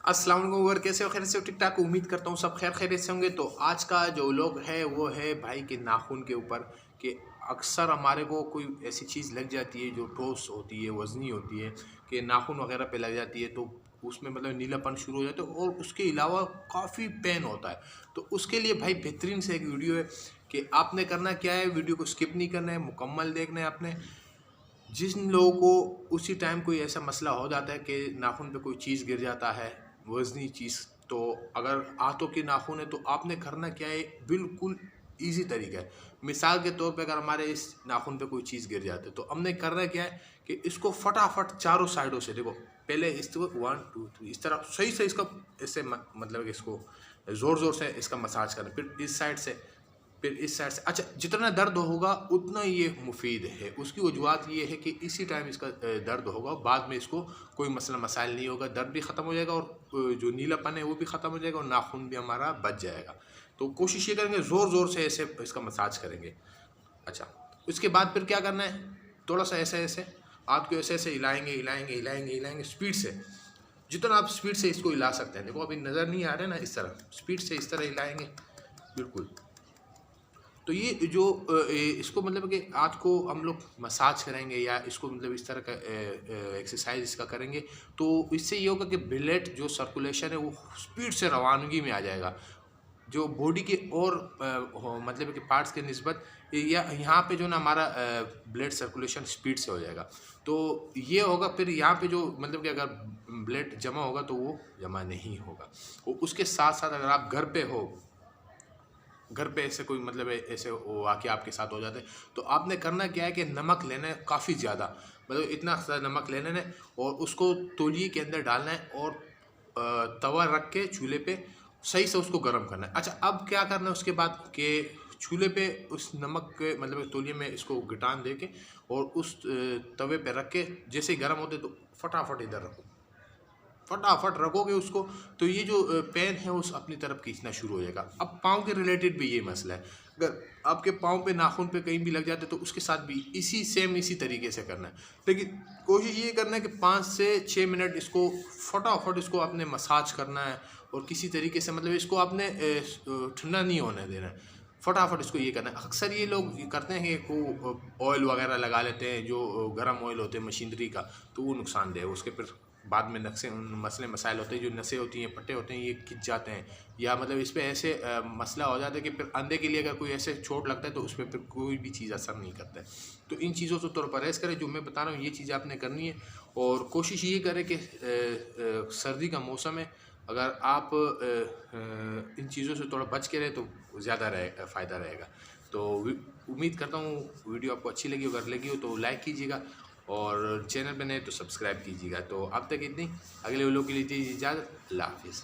अस्सलाम वालेकुम व्यूअर, कैसे हो? खैर से हो? ठीक ठाक। उम्मीद करता हूँ सब खैर खैरियत से होंगे। तो आज का जो व्लॉग है वो है भाई के नाखून के ऊपर कि अक्सर हमारे को कोई ऐसी चीज़ लग जाती है जो ठोस होती है, वज़नी होती है, कि नाखून वगैरह पे लग जाती है तो उसमें मतलब नीलापन शुरू हो जाता है और उसके अलावा काफ़ी पेन होता है। तो उसके लिए भाई बेहतरीन से एक वीडियो है कि आपने करना क्या है, वीडियो को स्किप नहीं करना है, मुकम्मल देखना है आपने। जिन लोगों को उसी टाइम कोई ऐसा मसला हो जाता है कि नाखून पे कोई चीज़ गिर जाता है, वज़नी चीज़, तो अगर हाथों के नाखून है तो आपने करना क्या है, बिल्कुल ईज़ी तरीका है। मिसाल के तौर पे अगर हमारे इस नाखून पे कोई चीज़ गिर जाती है तो हमने करना क्या है कि इसको फटाफट चारों साइडों से देखो, पहले इसको 1 2 3 इस तरह सही से इसका इससे मतलब कि इसको ज़ोर-ज़ोर से इसका मसाज करना, फिर इस साइड से, फिर इस साइड से। अच्छा, जितना दर्द होगा उतना ये मुफीद है। उसकी वजूहत ये है कि इसी टाइम इसका दर्द होगा, बाद में इसको कोई मसला मसाइल नहीं होगा, दर्द भी ख़त्म हो जाएगा और जो नीलापन है वो भी ख़त्म हो जाएगा और नाखून भी हमारा बच जाएगा। तो कोशिश ये करेंगे ज़ोर ज़ोर से ऐसे इसका मसाज करेंगे। अच्छा, उसके बाद फिर क्या करना है, थोड़ा सा ऐसे ऐसे हाथ को ऐसे ऐसे हिलाएंगे हिलाएंगे हिलाएंगे हिलाएंगे स्पीड से, जितना आप स्पीड से इसको हिला सकते हैं। देखो अभी नज़र नहीं आ रहा है ना, इस तरह स्पीड से इस तरह हिलाएंगे बिल्कुल। तो ये जो इसको मतलब कि हाथ को हम लोग मसाज करेंगे या इसको मतलब इस तरह का एक्सरसाइज इसका करेंगे तो इससे ये होगा कि ब्लड जो सर्कुलेशन है वो स्पीड से रवानगी में आ जाएगा, जो बॉडी के और मतलब कि पार्ट्स के निस्बत या यहाँ पे जो ना हमारा ब्लड सर्कुलेशन स्पीड से हो जाएगा। तो ये होगा, फिर यहाँ पे जो मतलब कि अगर ब्लड जमा होगा तो वो जमा नहीं होगा। और उसके साथ साथ अगर आप घर पे हो, घर पे ऐसे कोई मतलब ऐसे वाक़ आपके साथ हो जाते हैं तो आपने करना क्या है कि नमक लेना है काफ़ी ज़्यादा, मतलब इतना ज़्यादा नमक लेना है और उसको तौलिए के अंदर डालना है और तवा रख के चूल्हे पे सही से उसको गर्म करना है। अच्छा, अब क्या करना है उसके बाद कि चूल्हे पे उस नमक के मतलब तौलिए में इसको गिटान दे के और उस तवे पे रख के जैसे ही गर्म होते तो फटाफट इधर रखो, फटाफट रखोगे उसको तो ये जो पेन है उस अपनी तरफ खींचना शुरू हो जाएगा। अब पाँव के रिलेटेड भी ये मसला है, अगर आपके पाँव पे नाखून पे कहीं भी लग जाते तो उसके साथ भी इसी तरीके से करना है। लेकिन कोशिश ये करना है कि 5 से 6 मिनट इसको फटाफट इसको आपने मसाज करना है और किसी तरीके से मतलब इसको आपने ठंडा नहीं होने देना है, फटाफट इसको ये करना है। अक्सर ये लोग ये करते हैं कि को ऑयल वगैरह लगा लेते हैं, जो गर्म ऑयल होते हैं मशीनरी का, तो वो नुकसानदेह है। उसके फिर बाद में नक्शे मसले मसाइल होते हैं, जो नसें होती हैं, पट्टे होते हैं, ये खिंच जाते हैं या मतलब इस पे ऐसे मसला हो जाता है कि फिर अंधे के लिए अगर कोई ऐसे चोट लगता है तो उस पर फिर कोई भी चीज़ असर नहीं करता है। तो इन चीज़ों से थोड़ा परहेज़ करें, जो मैं बता रहा हूँ ये चीज़ें आपने करनी है। और कोशिश ये करें कि सर्दी का मौसम है, अगर आप इन चीज़ों से थोड़ा बच के रहे तो ज़्यादा फ़ायदा रहेगा। तो उम्मीद करता हूँ वीडियो आपको अच्छी लगी, अगर लगी हो तो लाइक कीजिएगा और चैनल पे नए तो सब्सक्राइब कीजिएगा। तो अब तक इतनी, अगले व्लॉग के लिए दीजिए इजाज़त। अल्लाह हाफिज़।